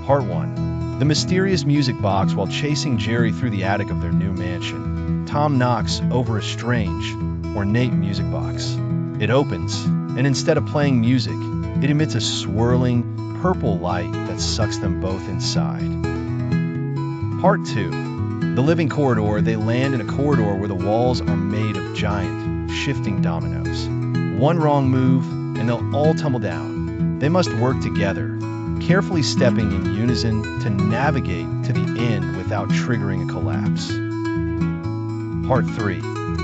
Part 1. The mysterious music box. While chasing Jerry through the attic of their new mansion, Tom knocks over a strange, ornate music box. It opens, and instead of playing music, it emits a swirling, purple light that sucks them both inside. Part 2. The living corridor. They land in a corridor where the walls are made of giant, shifting dominoes. One wrong move, and they'll all tumble down. They must work together, carefully stepping in unison to navigate to the end without triggering a collapse. Part 3.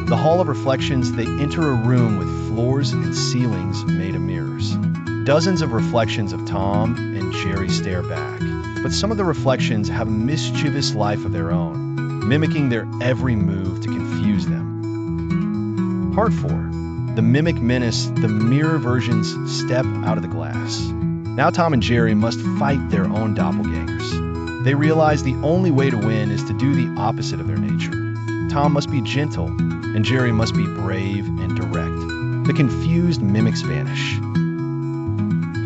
The Hall of Reflections. They enter a room with floors and ceilings made of mirrors. Dozens of reflections of Tom and Jerry stare back, but some of the reflections have a mischievous life of their own, mimicking their every move to confuse them. Part 4. The Mimic Menace. The mirror versions step out of the glass. Now Tom and Jerry must fight their own doppelgangers. They realize the only way to win is to do the opposite of their nature. Tom must be gentle, and Jerry must be brave and direct. The confused mimics vanish.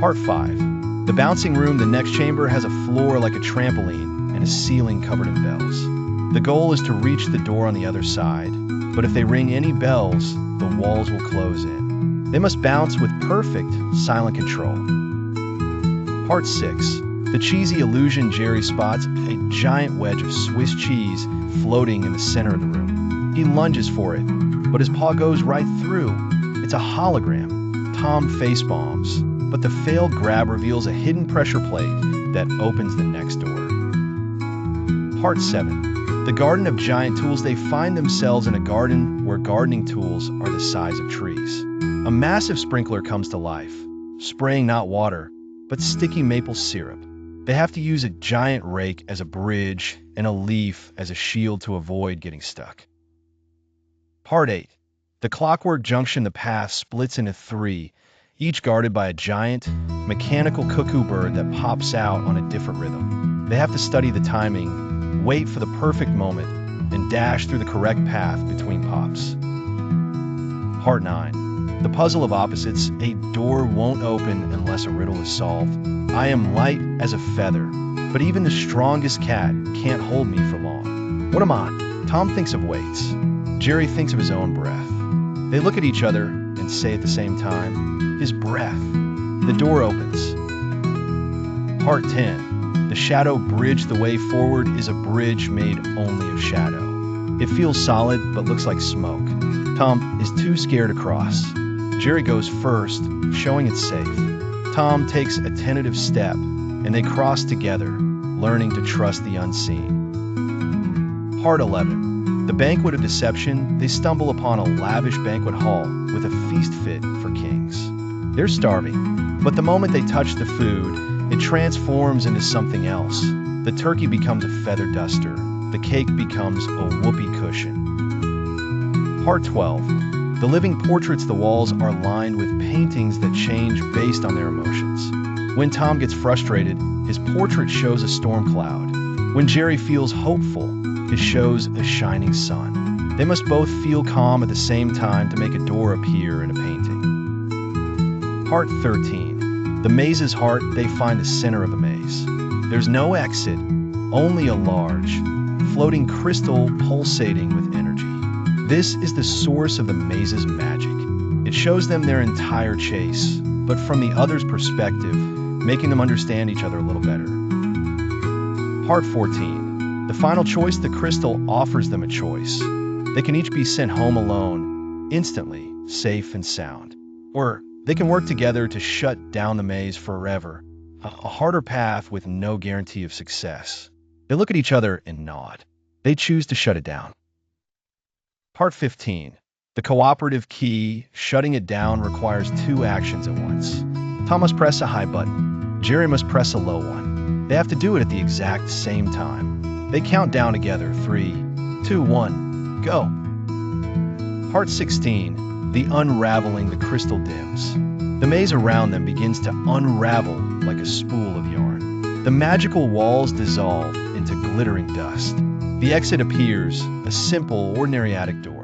Part 5. The Bouncing Room. The next chamber has a floor like a trampoline and a ceiling covered in bells. The goal is to reach the door on the other side, but if they ring any bells, the walls will close in. They must bounce with perfect, silent control. Part 6. The Cheesy Illusion. Jerry spots a giant wedge of Swiss cheese floating in the center of the room. He lunges for it, but his paw goes right through. It's a hologram. Tom facepalms, but the failed grab reveals a hidden pressure plate that opens the next door. Part 7. The Garden of Giant Tools. They find themselves in a garden where gardening tools are the size of trees. A massive sprinkler comes to life, spraying not water, but sticky maple syrup. They have to use a giant rake as a bridge and a leaf as a shield to avoid getting stuck. Part 8. The Clockwork Junction. The path splits into 3, each guarded by a giant, mechanical cuckoo bird that pops out on a different rhythm. They have to study the timing, wait for the perfect moment, and dash through the correct path between pops. Part 9. The Puzzle of Opposites. A door won't open unless a riddle is solved. I am light as a feather, but even the strongest cat can't hold me for long. What am I? Tom thinks of weights. Jerry thinks of his own breath. They look at each other and say at the same time, his breath. The door opens. Part 10. The Shadow Bridge. The way forward is a bridge made only of shadow. It feels solid but looks like smoke. Tom is too scared to cross. Jerry goes first, showing it's safe. Tom takes a tentative step, and they cross together, learning to trust the unseen. Part 11. The Banquet of Deception. They stumble upon a lavish banquet hall with a feast fit for kings. They're starving, but the moment they touch the food, it transforms into something else. The turkey becomes a feather duster. The cake becomes a whoopee cushion. Part 12. The Living Portraits. The walls are lined with paintings that change based on their emotions. When Tom gets frustrated, his portrait shows a storm cloud. When Jerry feels hopeful, it shows a shining sun. They must both feel calm at the same time to make a door appear in a painting. Part 13. The Maze's Heart. They find the center of the maze. There's no exit, only a large, floating crystal pulsating with energy. This is the source of the maze's magic. It shows them their entire chase, but from the other's perspective, making them understand each other a little better. Part 14. The Final Choice. The crystal offers them a choice. They can each be sent home alone, instantly, safe and sound. Or they can work together to shut down the maze forever, a harder path with no guarantee of success. They look at each other and nod. They choose to shut it down. Part 15. The Cooperative Key. Shutting it down requires 2 actions at once. Tom must press a high button. Jerry must press a low one. They have to do it at the exact same time. They count down together. 3, 2, 1, go. Part 16. The Unraveling. The crystal dims. The maze around them begins to unravel like a spool of yarn. The magical walls dissolve into glittering dust. The exit appears, a simple, ordinary attic door.